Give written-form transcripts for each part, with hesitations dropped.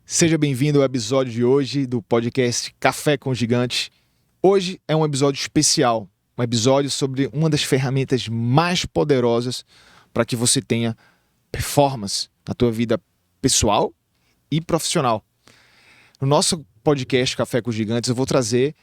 Seja bem-vindo ao episódio de hoje do podcast Café com Gigantes. Hoje é um episódio especial, um episódio sobre uma das ferramentas mais poderosas para que você tenha performance na tua vida pessoal e profissional. No nosso podcast Café com Gigantes eu vou trazer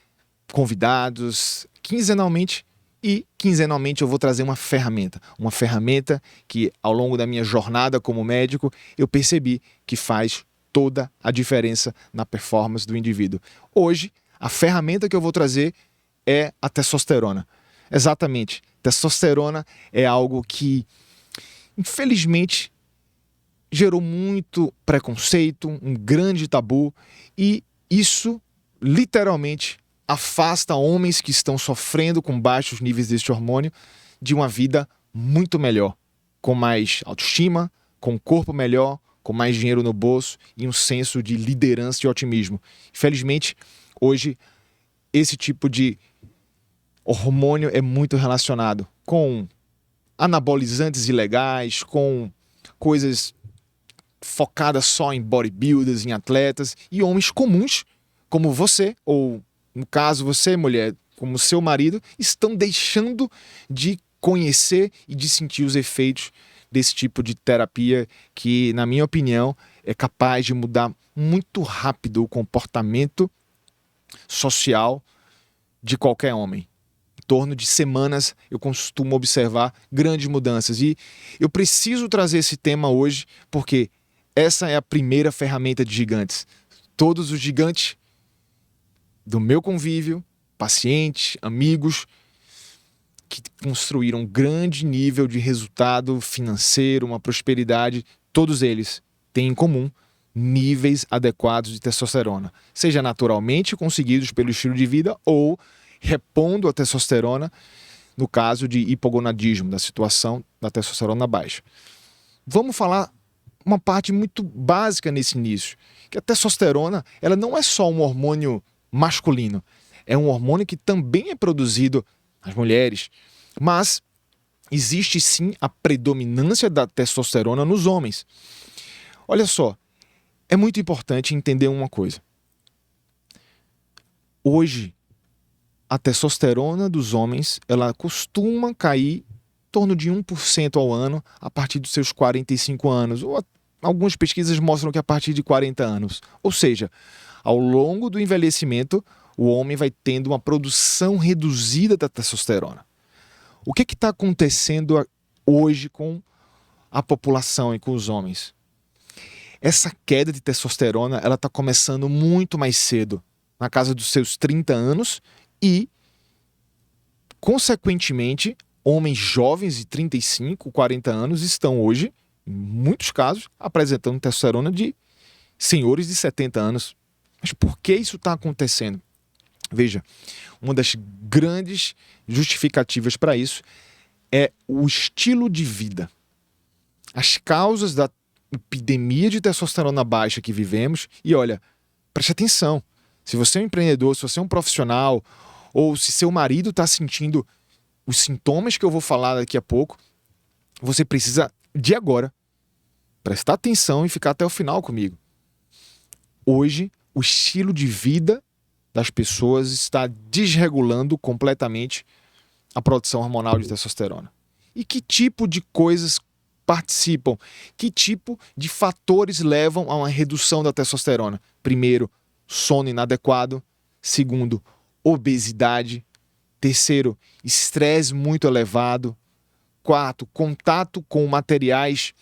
convidados quinzenalmente e quinzenalmente eu vou trazer uma ferramenta que ao longo da minha jornada como médico eu percebi que faz toda a diferença na performance do indivíduo. Hoje, a ferramenta que eu vou trazer é a testosterona. Exatamente. Testosterona é algo que, infelizmente, gerou muito preconceito, um grande tabu, e isso, literalmente, afasta homens que estão sofrendo com baixos níveis deste hormônio de uma vida muito melhor, com mais autoestima, com um corpo melhor, com mais dinheiro no bolso e um senso de liderança e otimismo. Infelizmente, hoje, esse tipo de hormônio é muito relacionado com anabolizantes ilegais, com coisas focadas só em bodybuilders, em atletas, e homens comuns, como você, ou no caso você, mulher, como seu marido, estão deixando de conhecer e de sentir os efeitos desse tipo de terapia que, na minha opinião, é capaz de mudar muito rápido o comportamento social de qualquer homem. Em torno de semanas eu costumo observar grandes mudanças e eu preciso trazer esse tema hoje porque essa é a primeira ferramenta de gigantes. Todos os gigantes do meu convívio, pacientes, amigos, que construíram um grande nível de resultado financeiro, uma prosperidade, todos eles têm em comum níveis adequados de testosterona, seja naturalmente conseguidos pelo estilo de vida ou repondo a testosterona no caso de hipogonadismo, da situação da testosterona baixa. Vamos falar uma parte muito básica nesse início, que a testosterona ela não é só um hormônio masculino, é um hormônio que também é produzido as mulheres, mas existe sim a predominância da testosterona nos homens. Olha só, é muito importante entender uma coisa. Hoje, a testosterona dos homens, ela costuma cair em torno de 1% ao ano a partir dos seus 45 anos, ou algumas pesquisas mostram que a partir de 40 anos. Ou seja, ao longo do envelhecimento, o homem vai tendo uma produção reduzida da testosterona. O que está acontecendo hoje com a população e com os homens? Essa queda de testosterona ela está começando muito mais cedo, na casa dos seus 30 anos e, consequentemente, homens jovens de 35, 40 anos estão hoje, em muitos casos, apresentando testosterona de senhores de 70 anos. Mas por que isso está acontecendo? Veja, uma das grandes justificativas para isso é o estilo de vida. As causas da epidemia de testosterona baixa que vivemos, e olha, preste atenção, se você é um empreendedor, se você é um profissional, ou se seu marido está sentindo os sintomas que eu vou falar daqui a pouco, você precisa, de agora, prestar atenção e ficar até o final comigo. Hoje, o estilo de vida das pessoas está desregulando completamente a produção hormonal de testosterona. E que tipo de coisas participam? Que tipo de fatores levam a uma redução da testosterona? Primeiro, sono inadequado. Segundo, obesidade. Terceiro, estresse muito elevado. Quarto, contato com materiais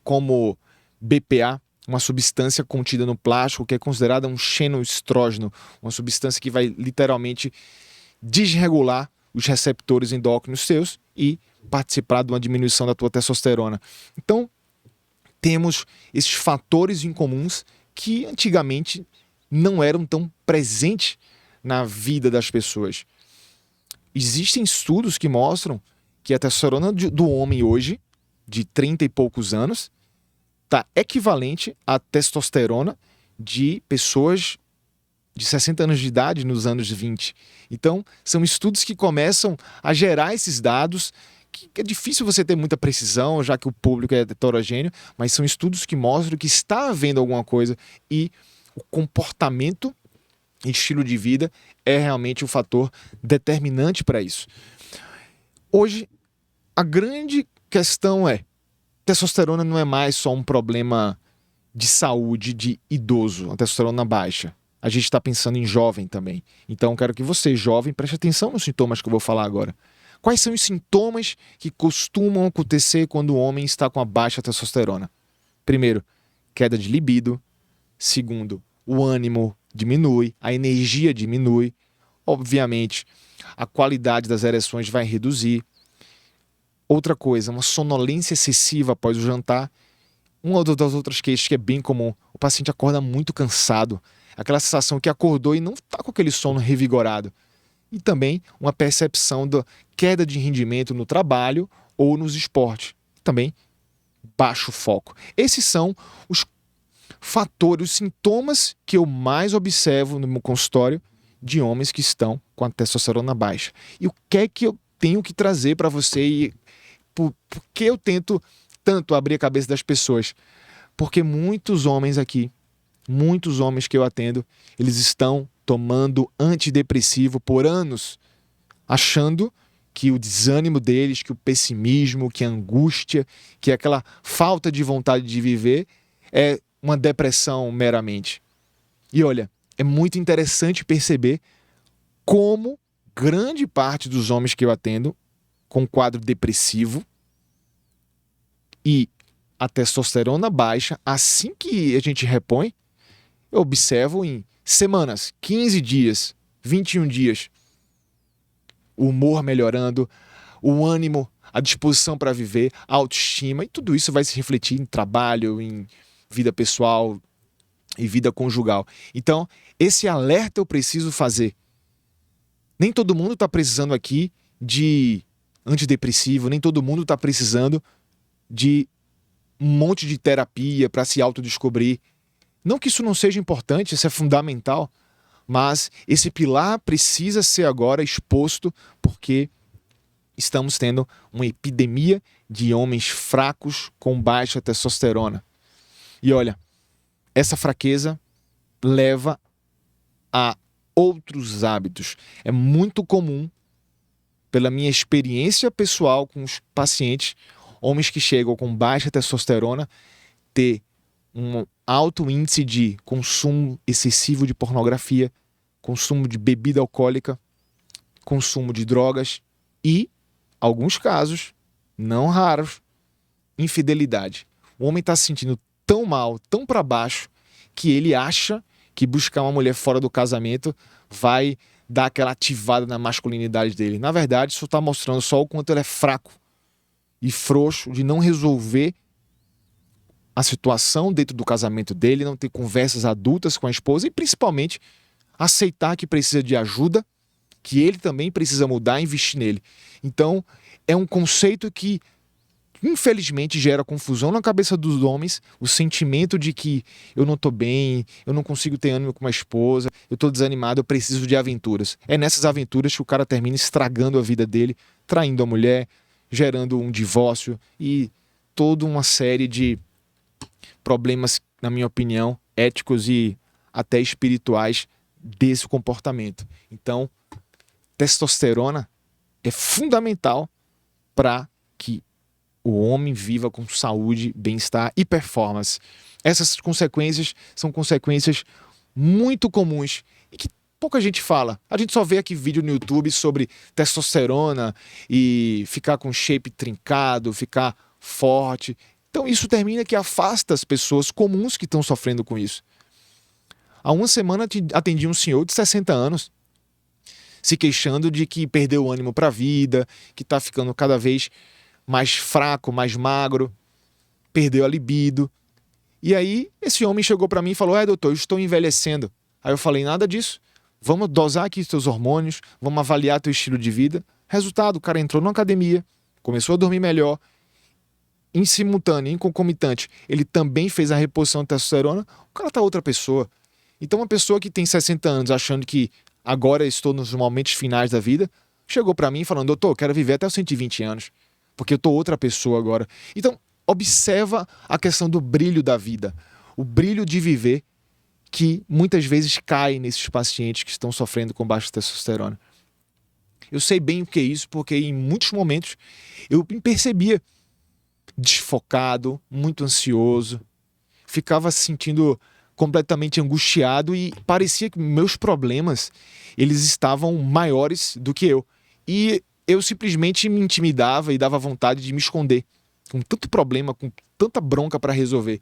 como BPA, uma substância contida no plástico que é considerada um xenoestrógeno, uma substância que vai literalmente desregular os receptores endócrinos seus e participar de uma diminuição da tua testosterona. Então, temos esses fatores incomuns que antigamente não eram tão presentes na vida das pessoas. Existem estudos que mostram que a testosterona do homem hoje, de 30 e poucos anos, está equivalente à testosterona de pessoas de 60 anos de idade nos anos 20. Então, são estudos que começam a gerar esses dados que é difícil você ter muita precisão, já que o público é heterogêneo, mas são estudos que mostram que está havendo alguma coisa e o comportamento e estilo de vida é realmente o fator determinante para isso. Hoje, a grande questão é: testosterona não é mais só um problema de saúde de idoso, a testosterona baixa. A gente está pensando em jovem também. Então, quero que você, jovem, preste atenção nos sintomas que eu vou falar agora. Quais são os sintomas que costumam acontecer quando o homem está com a baixa testosterona? Primeiro, queda de libido. Segundo, o ânimo diminui, a energia diminui. Obviamente, a qualidade das ereções vai reduzir. Outra coisa, uma sonolência excessiva após o jantar. Uma das outras queixas que é bem comum: o paciente acorda muito cansado. Aquela sensação que acordou e não está com aquele sono revigorado. E também uma percepção da queda de rendimento no trabalho ou nos esportes. Também baixo foco. Esses são os fatores, os sintomas que eu mais observo no meu consultório de homens que estão com a testosterona baixa. E o que é que eu tenho que trazer para você e por que eu tento tanto abrir a cabeça das pessoas? Porque muitos homens aqui, muitos homens que eu atendo, eles estão tomando antidepressivo por anos, achando que o desânimo deles, que o pessimismo, que a angústia, que aquela falta de vontade de viver é uma depressão meramente. E olha, é muito interessante perceber como grande parte dos homens que eu atendo com quadro depressivo e a testosterona baixa, assim que a gente repõe, eu observo em semanas, 15 dias, 21 dias, o humor melhorando, o ânimo, a disposição para viver, a autoestima, e tudo isso vai se refletir em trabalho, em vida pessoal e vida conjugal. Então, esse alerta eu preciso fazer. Nem todo mundo está precisando aqui de antidepressivo, nem todo mundo está precisando de um monte de terapia para se autodescobrir. Não que isso não seja importante, isso é fundamental, mas esse pilar precisa ser agora exposto porque estamos tendo uma epidemia de homens fracos com baixa testosterona. E olha, essa fraqueza leva a outros hábitos. É muito comum, pela minha experiência pessoal com os pacientes, homens que chegam com baixa testosterona ter um alto índice de consumo excessivo de pornografia, consumo de bebida alcoólica, consumo de drogas e, alguns casos, não raros, infidelidade. O homem está se sentindo tão mal, tão para baixo, que ele acha que buscar uma mulher fora do casamento vai dar aquela ativada na masculinidade dele. Na verdade, isso está mostrando só o quanto ele é fraco e frouxo de não resolver a situação dentro do casamento dele, não ter conversas adultas com a esposa e, principalmente, aceitar que precisa de ajuda, que ele também precisa mudar e investir nele. Então, é um conceito que, infelizmente, gera confusão na cabeça dos homens, o sentimento de que eu não estou bem, eu não consigo ter ânimo com uma esposa, eu estou desanimado, eu preciso de aventuras. É nessas aventuras que o cara termina estragando a vida dele, traindo a mulher, gerando um divórcio e toda uma série de problemas, na minha opinião, éticos e até espirituais desse comportamento. Então, testosterona é fundamental para que o homem viva com saúde, bem-estar e performance. Essas consequências são consequências muito comuns e que pouca gente fala. A gente só vê aqui vídeo no YouTube sobre testosterona e ficar com shape trincado, ficar forte. Então isso termina que afasta as pessoas comuns que estão sofrendo com isso. Há uma semana atendi um senhor de 60 anos se queixando de que perdeu o ânimo para a vida, que está ficando cada vez mais fraco, mais magro, perdeu a libido. E aí esse homem chegou para mim e falou: doutor, eu estou envelhecendo. Aí eu falei: nada disso. Vamos dosar aqui os teus hormônios, vamos avaliar teu estilo de vida. Resultado, o cara entrou na academia, começou a dormir melhor. Em simultâneo, em concomitante, ele também fez a reposição de testosterona. O cara tá outra pessoa. Então uma pessoa que tem 60 anos achando que agora estou nos momentos finais da vida, chegou para mim falando: doutor, eu quero viver até os 120 anos. porque eu estou outra pessoa agora. Então, observa a questão do brilho da vida, o brilho de viver que muitas vezes cai nesses pacientes que estão sofrendo com baixa testosterona. Eu sei bem o que é isso, porque em muitos momentos eu me percebia desfocado, muito ansioso, ficava se sentindo completamente angustiado e parecia que meus problemas eles estavam maiores do que eu. E eu simplesmente me intimidava e dava vontade de me esconder, com tanto problema, com tanta bronca para resolver.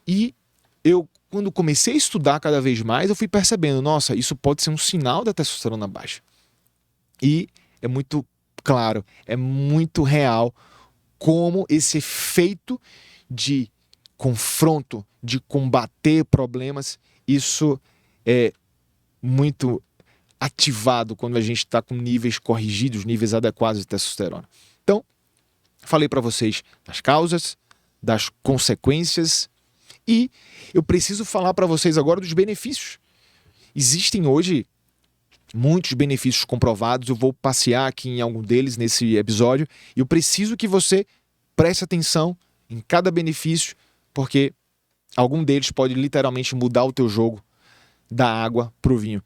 E eu, quando comecei a estudar cada vez mais, eu fui percebendo, nossa, isso pode ser um sinal da testosterona baixa. E é muito claro, é muito real como esse efeito de confronto, de combater problemas, isso é muito ativado quando a gente está com níveis corrigidos, níveis adequados de testosterona. Então, falei para vocês das causas, das consequências e eu preciso falar para vocês agora dos benefícios. Existem hoje muitos benefícios comprovados, eu vou passear aqui em algum deles nesse episódio e eu preciso que você preste atenção em cada benefício, porque algum deles pode literalmente mudar o teu jogo da água para o vinho.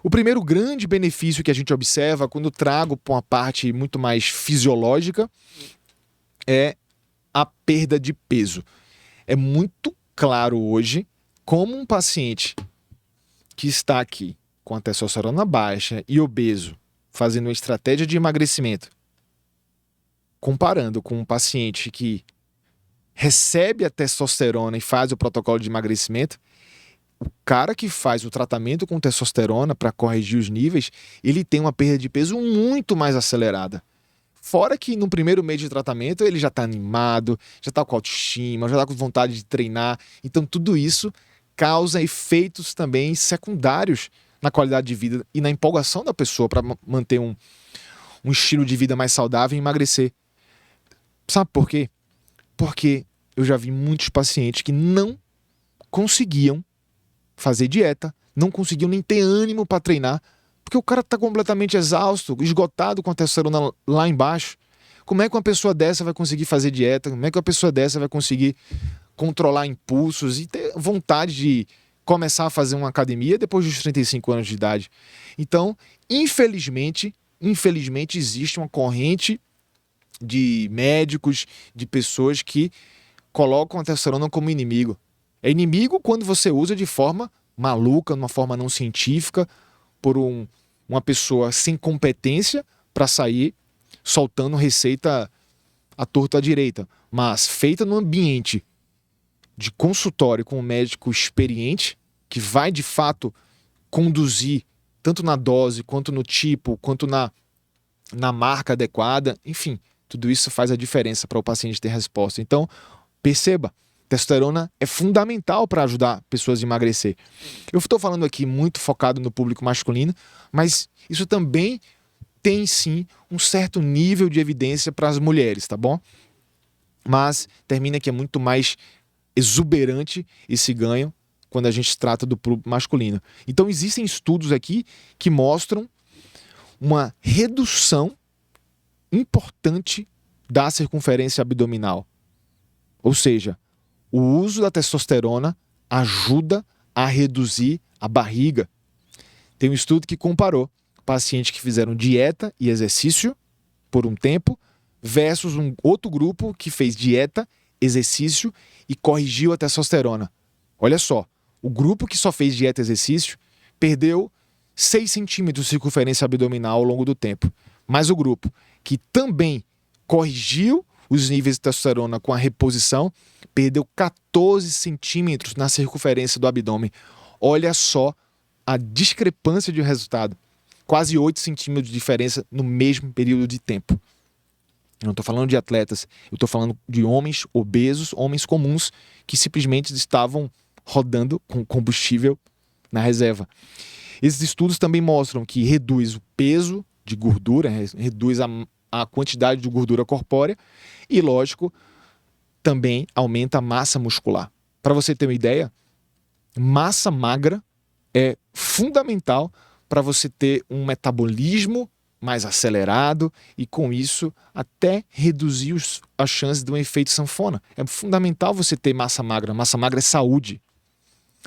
O primeiro grande benefício que a gente observa quando trago para uma parte muito mais fisiológica é a perda de peso. É muito claro hoje como um paciente que está aqui com a testosterona baixa e obeso, fazendo uma estratégia de emagrecimento, comparando com um paciente que recebe a testosterona e faz o protocolo de emagrecimento, o cara que faz o tratamento com testosterona para corrigir os níveis, ele tem uma perda de peso muito mais acelerada. Fora que no primeiro mês de tratamento ele já está animado, já está com autoestima, já está com vontade de treinar. Então tudo isso causa efeitos também secundários na qualidade de vida e na empolgação da pessoa para manter um estilo de vida mais saudável e emagrecer. Sabe por quê? Porque eu já vi muitos pacientes que não conseguiam fazer dieta, não conseguiam nem ter ânimo para treinar, porque o cara está completamente exausto, esgotado com a testosterona lá embaixo. Como é que uma pessoa dessa vai conseguir fazer dieta? Como é que uma pessoa dessa vai conseguir controlar impulsos e ter vontade de começar a fazer uma academia depois dos 35 anos de idade? Então, infelizmente existe uma corrente de médicos, de pessoas que colocam a testosterona como inimigo. É inimigo quando você usa de forma maluca, de uma forma não científica, por uma pessoa sem competência para sair soltando receita à torta à direita, mas feita no ambiente de consultório com um médico experiente que vai de fato conduzir tanto na dose, quanto no tipo, quanto na marca adequada, enfim, tudo isso faz a diferença para o paciente ter resposta. Então, perceba, testosterona é fundamental para ajudar pessoas a emagrecer. Eu estou falando aqui muito focado no público masculino, mas isso também tem sim um certo nível de evidência para as mulheres, tá bom? Mas termina que é muito mais exuberante esse ganho quando a gente trata do público masculino. Então existem estudos aqui que mostram uma redução importante da circunferência abdominal. Ou seja, o uso da testosterona ajuda a reduzir a barriga. Tem um estudo que comparou pacientes que fizeram dieta e exercício por um tempo versus um outro grupo que fez dieta, exercício e corrigiu a testosterona. Olha só, o grupo que só fez dieta e exercício perdeu 6 centímetros de circunferência abdominal ao longo do tempo. Mas o grupo que também corrigiu os níveis de testosterona com a reposição perdeu 14 centímetros na circunferência do abdômen. Olha só a discrepância de resultado. Quase 8 centímetros de diferença no mesmo período de tempo. Eu não estou falando de atletas, eu estou falando de homens obesos, homens comuns, que simplesmente estavam rodando com combustível na reserva. Esses estudos também mostram que reduz o peso de gordura, reduz a quantidade de gordura corpórea e, lógico, também aumenta a massa muscular. Para você ter uma ideia, massa magra é fundamental para você ter um metabolismo mais acelerado e, com isso, até reduzir as chances de um efeito sanfona. É fundamental você ter massa magra. Massa magra é saúde.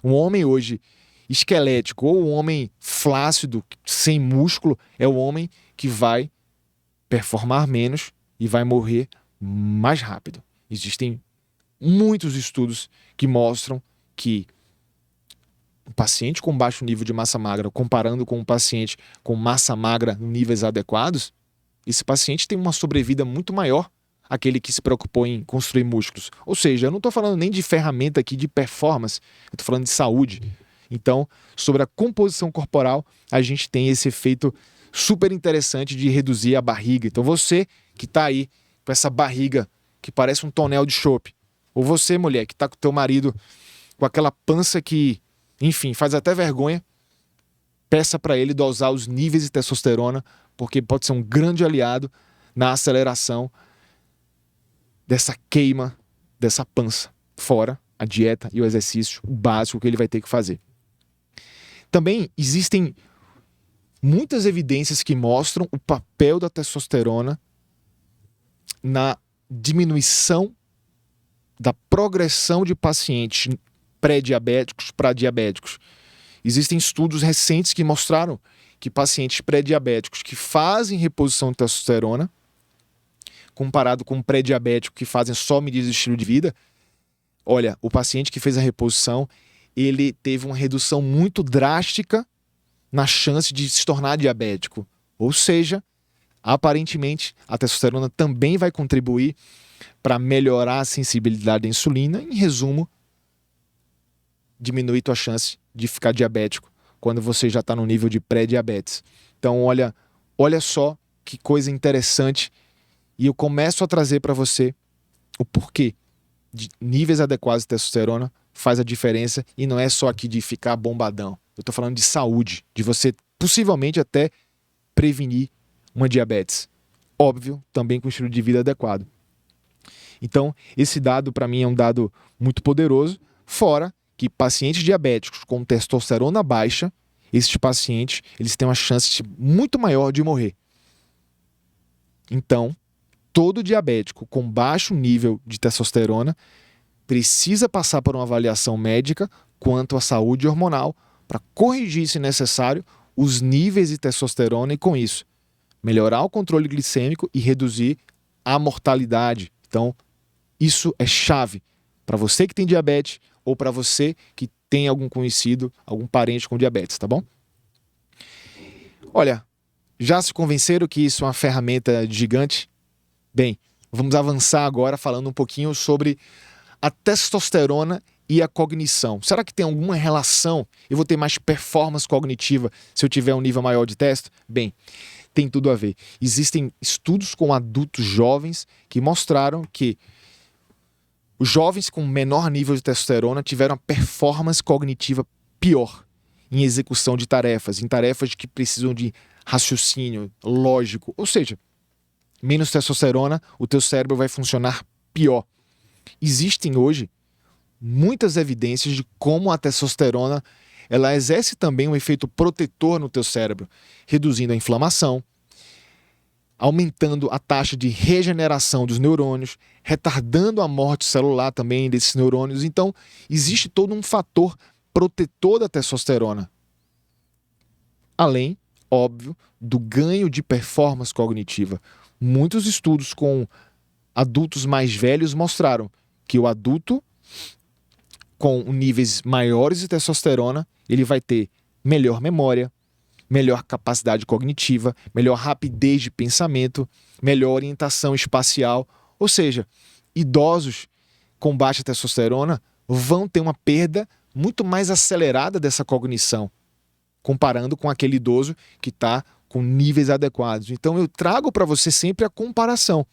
Um homem hoje esquelético ou um homem flácido, sem músculo, é o homem que vai performar menos e vai morrer mais rápido. Existem muitos estudos que mostram que um paciente com baixo nível de massa magra, comparando com um paciente com massa magra em níveis adequados, esse paciente tem uma sobrevida muito maior aquele que se preocupou em construir músculos. Ou seja, eu não estou falando nem de ferramenta aqui de performance, eu estou falando de saúde. Então, sobre a composição corporal, a gente tem esse efeito super interessante de reduzir a barriga. Então, você que está aí com essa barriga que parece um tonel de chope, ou você, mulher, que está com o teu marido com aquela pança que, enfim, faz até vergonha, peça para ele dosar os níveis de testosterona, porque pode ser um grande aliado na aceleração dessa queima, dessa pança. Fora a dieta e o exercício básico que ele vai ter que fazer. Também existem muitas evidências que mostram o papel da testosterona na diminuição da progressão de pacientes pré-diabéticos para diabéticos. Existem estudos recentes que mostraram que pacientes pré-diabéticos que fazem reposição de testosterona, comparado com um pré-diabético que fazem só medidas de estilo de vida, olha, o paciente que fez a reposição, ele teve uma redução muito drástica na chance de se tornar diabético. Ou seja, aparentemente, a testosterona também vai contribuir para melhorar a sensibilidade à insulina. Em resumo, diminuir tua chance de ficar diabético quando você já está no nível de pré-diabetes. Então, olha só que coisa interessante. E eu começo a trazer para você o porquê de níveis adequados de testosterona faz a diferença, e não é só aqui de ficar bombadão. Eu estou falando de saúde, de você possivelmente até prevenir uma diabetes. Óbvio, também com estilo de vida adequado. Então, esse dado para mim é um dado muito poderoso, fora que pacientes diabéticos com testosterona baixa, esses pacientes, eles têm uma chance muito maior de morrer. Então, todo diabético com baixo nível de testosterona precisa passar por uma avaliação médica quanto à saúde hormonal para corrigir, se necessário, os níveis de testosterona e, com isso, melhorar o controle glicêmico e reduzir a mortalidade. Então, isso é chave para você que tem diabetes ou para você que tem algum conhecido, algum parente com diabetes, tá bom? Olha, já se convenceram que isso é uma ferramenta gigante? Bem, vamos avançar agora falando um pouquinho sobre a testosterona e a cognição. Será que tem alguma relação? Eu vou ter mais performance cognitiva se eu tiver um nível maior de testo? Bem, tem tudo a ver. Existem estudos com adultos jovens que mostraram que os jovens com menor nível de testosterona tiveram a performance cognitiva pior em execução de tarefas, em tarefas que precisam de raciocínio lógico. Ou seja, menos testosterona, o teu cérebro vai funcionar pior. Existem hoje muitas evidências de como a testosterona ela exerce também um efeito protetor no teu cérebro, reduzindo a inflamação, aumentando a taxa de regeneração dos neurônios, retardando a morte celular também desses neurônios. Então, existe todo um fator protetor da testosterona. Além, óbvio, do ganho de performance cognitiva. Muitos estudos com adultos mais velhos mostraram que o adulto com níveis maiores de testosterona, ele vai ter melhor memória, melhor capacidade cognitiva, melhor rapidez de pensamento, melhor orientação espacial. Ou seja, idosos com baixa testosterona vão ter uma perda muito mais acelerada dessa cognição, comparando com aquele idoso que está com níveis adequados. Então eu trago para você sempre a comparação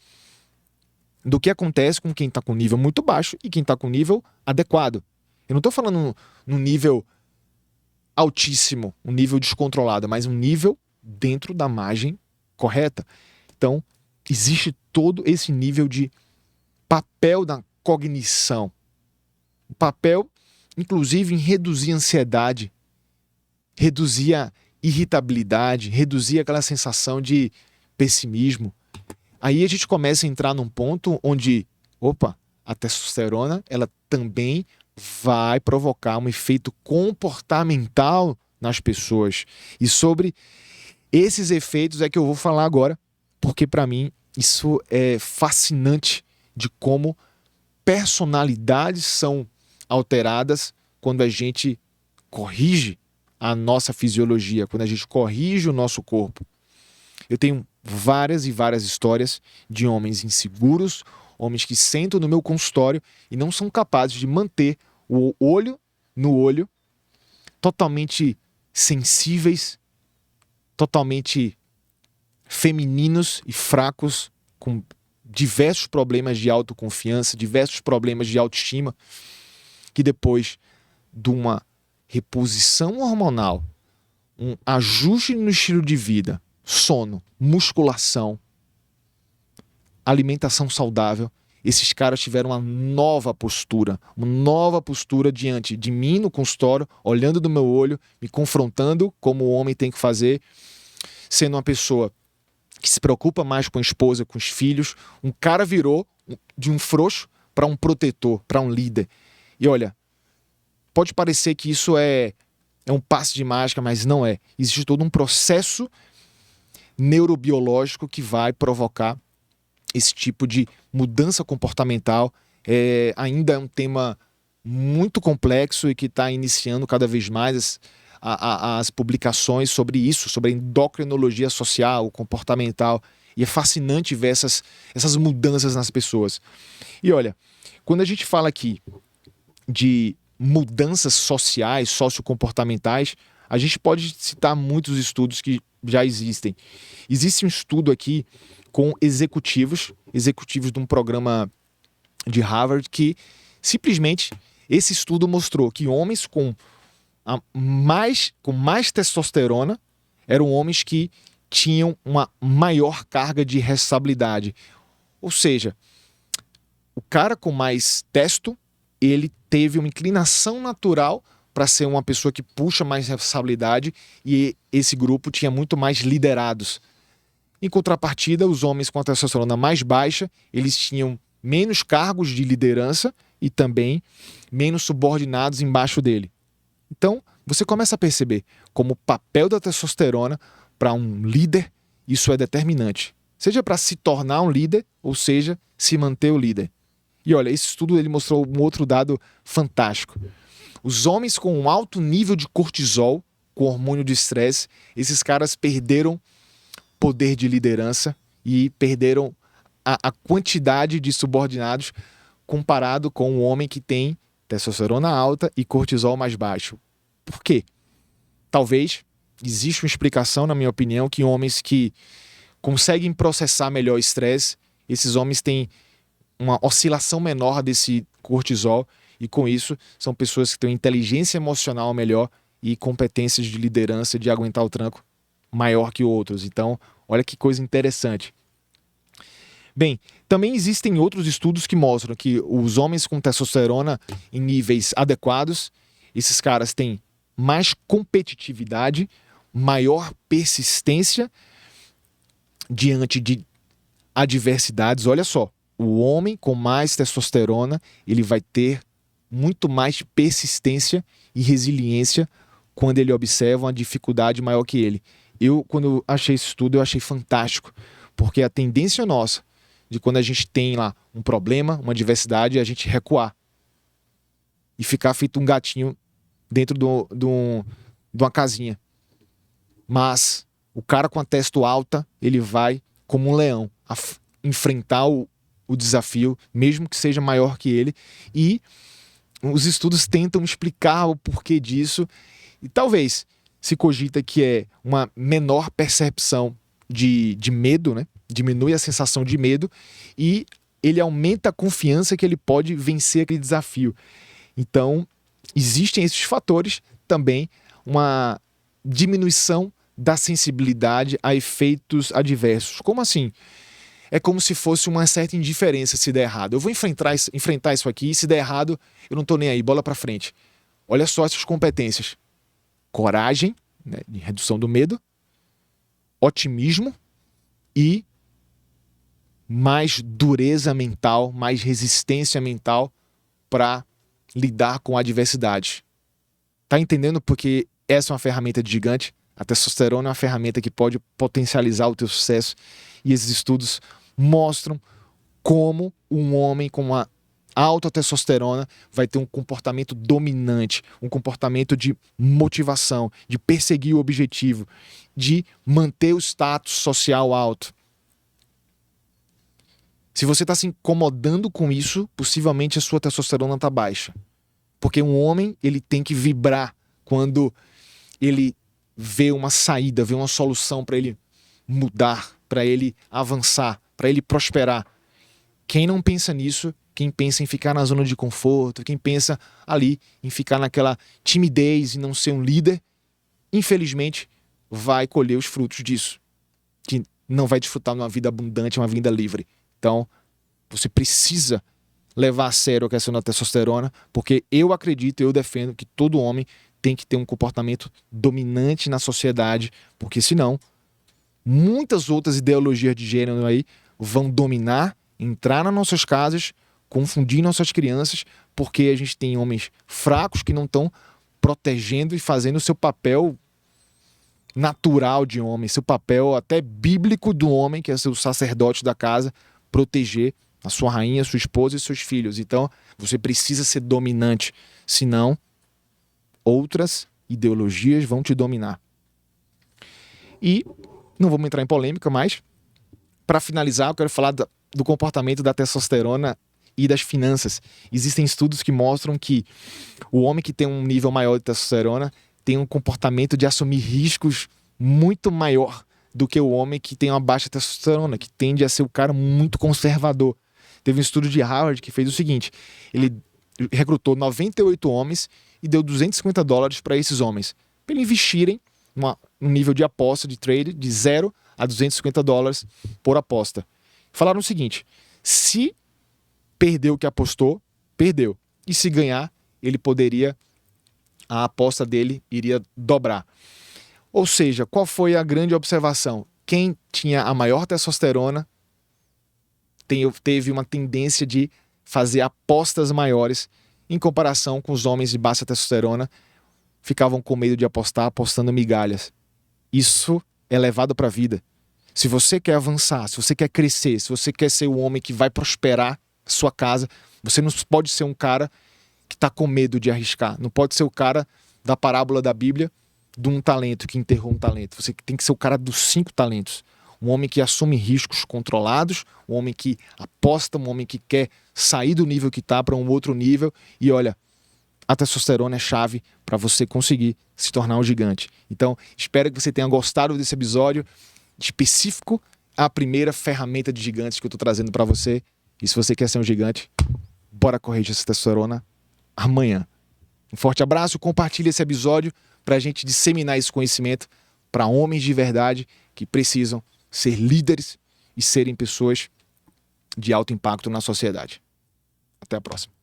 do que acontece com quem está com nível muito baixo e quem está com nível adequado. Eu não estou falando num nível altíssimo, um nível descontrolado, mas um nível dentro da margem correta. Então, existe todo esse nível de papel da cognição. O papel, inclusive, em reduzir a ansiedade, reduzir a irritabilidade, reduzir aquela sensação de pessimismo. Aí a gente começa a entrar num ponto onde, a testosterona, ela também vai provocar um efeito comportamental nas pessoas. E sobre esses efeitos é que eu vou falar agora, porque para mim isso é fascinante de como personalidades são alteradas quando a gente corrige a nossa fisiologia, quando a gente corrige o nosso corpo. Eu tenho várias e várias histórias de homens inseguros, homens que sentam no meu consultório e não são capazes de manter o olho no olho, totalmente sensíveis, totalmente femininos e fracos, com diversos problemas de autoconfiança, diversos problemas de autoestima, que depois de uma reposição hormonal, um ajuste no estilo de vida, sono, musculação, alimentação saudável, esses caras tiveram uma nova postura diante de mim no consultório, olhando no meu olho, me confrontando como o homem tem que fazer, sendo uma pessoa que se preocupa mais com a esposa, com os filhos. Um cara virou de um frouxo para um protetor, para um líder. E olha, pode parecer que isso é um passe de mágica, mas não é. Existe todo um processo neurobiológico que vai provocar esse tipo de mudança comportamental. Ainda é um tema muito complexo e que está iniciando cada vez mais as publicações sobre isso, sobre a endocrinologia social, comportamental. E é fascinante ver essas mudanças nas pessoas. E olha, quando a gente fala aqui de mudanças sociais, sociocomportamentais, a gente pode citar muitos estudos que já existem. Existe um estudo aqui com executivos de um programa de Harvard que simplesmente esse estudo mostrou que homens com mais testosterona eram homens que tinham uma maior carga de responsabilidade. Ou seja, o cara com mais testo, ele teve uma inclinação natural para ser uma pessoa que puxa mais responsabilidade, e esse grupo tinha muito mais liderados. Em contrapartida, os homens com a testosterona mais baixa, eles tinham menos cargos de liderança e também menos subordinados embaixo dele. Então, você começa a perceber como o papel da testosterona para um líder, isso é determinante. Seja para se tornar um líder, ou seja, se manter o líder. E olha, esse estudo ele mostrou um outro dado fantástico. Os homens com um alto nível de cortisol, com hormônio de estresse, esses caras perderam poder de liderança e perderam a quantidade de subordinados comparado com um homem que tem testosterona alta e cortisol mais baixo. Por quê? Talvez exista uma explicação, na minha opinião, que homens que conseguem processar melhor o estresse, esses homens têm uma oscilação menor desse cortisol e, com isso, são pessoas que têm inteligência emocional melhor e competências de liderança, de aguentar o tranco, maior que outros. Então, olha que coisa interessante. Bem, também existem outros estudos que mostram que os homens com testosterona em níveis adequados, esses caras têm mais competitividade, maior persistência diante de adversidades. Olha só, o homem com mais testosterona, ele vai ter muito mais persistência e resiliência quando ele observa uma dificuldade maior que ele. Quando eu achei esse estudo, eu achei fantástico, porque a tendência nossa de quando a gente tem lá um problema, uma adversidade, é a gente recuar e ficar feito um gatinho dentro de uma casinha. Mas o cara com a testo alta, ele vai como um leão enfrentar o desafio, mesmo que seja maior que ele, e os estudos tentam explicar o porquê disso, e talvez se cogita que é uma menor percepção de medo, né? Diminui a sensação de medo e ele aumenta a confiança que ele pode vencer aquele desafio. Então, existem esses fatores, também uma diminuição da sensibilidade a efeitos adversos. Como assim? É como se fosse uma certa indiferença se der errado. Eu vou enfrentar isso aqui, e se der errado, eu não estou nem aí, bola para frente. Olha só essas competências. Coragem, né, de redução do medo, otimismo e mais dureza mental, mais resistência mental para lidar com a adversidade. Tá entendendo porque essa é uma ferramenta de gigante? A testosterona é uma ferramenta que pode potencializar o teu sucesso, e esses estudos mostram como um homem com uma alta testosterona vai ter um comportamento dominante, um comportamento de motivação, de perseguir o objetivo, de manter o status social alto. Se você está se incomodando com isso, possivelmente a sua testosterona está baixa. Porque um homem, ele tem que vibrar quando ele vê uma saída, vê uma solução para ele mudar, para ele avançar, para ele prosperar. Quem não pensa nisso, quem pensa em ficar na zona de conforto, quem pensa ali em ficar naquela timidez e não ser um líder, infelizmente vai colher os frutos disso. Que não vai desfrutar de uma vida abundante, uma vida livre. Então, você precisa levar a sério a questão da testosterona, porque eu acredito, eu defendo que todo homem tem que ter um comportamento dominante na sociedade, porque senão muitas outras ideologias de gênero aí vão dominar, entrar nas nossas casas, confundir nossas crianças, porque a gente tem homens fracos que não estão protegendo e fazendo o seu papel natural de homem, seu papel até bíblico do homem, que é ser o sacerdote da casa, proteger a sua rainha, sua esposa e seus filhos. Então, você precisa ser dominante, senão outras ideologias vão te dominar. E não vamos entrar em polêmica, mas para finalizar, eu quero falar do comportamento da testosterona e das finanças. Existem estudos que mostram que o homem que tem um nível maior de testosterona tem um comportamento de assumir riscos muito maior do que o homem que tem uma baixa testosterona, que tende a ser um cara muito conservador. Teve um estudo de Harvard que fez o seguinte: ele recrutou 98 homens e deu $250 para esses homens, para eles investirem num nível de aposta, de trade, de $0 a $250 por aposta. Falaram o seguinte: se perder o que apostou, perdeu. E se ganhar, a aposta dele iria dobrar. Ou seja, qual foi a grande observação? Quem tinha a maior testosterona teve uma tendência de fazer apostas maiores em comparação com os homens de baixa testosterona, ficavam com medo de apostar, apostando migalhas. Isso é levado para a vida. Se você quer avançar, se você quer crescer, se você quer ser o homem que vai prosperar a sua casa, você não pode ser um cara que está com medo de arriscar. Não pode ser o cara da parábola da Bíblia de um talento, que enterrou um talento. Você tem que ser o cara dos 5 talentos. Um homem que assume riscos controlados, um homem que aposta, um homem que quer sair do nível que está para um outro nível. E olha, a testosterona é chave para você conseguir se tornar um gigante. Então, espero que você tenha gostado desse episódio específico, a primeira ferramenta de gigantes que eu estou trazendo para você. E se você quer ser um gigante, bora corrigir essa testosterona amanhã. Um forte abraço, compartilhe esse episódio para a gente disseminar esse conhecimento para homens de verdade que precisam ser líderes e serem pessoas de alto impacto na sociedade. Até a próxima.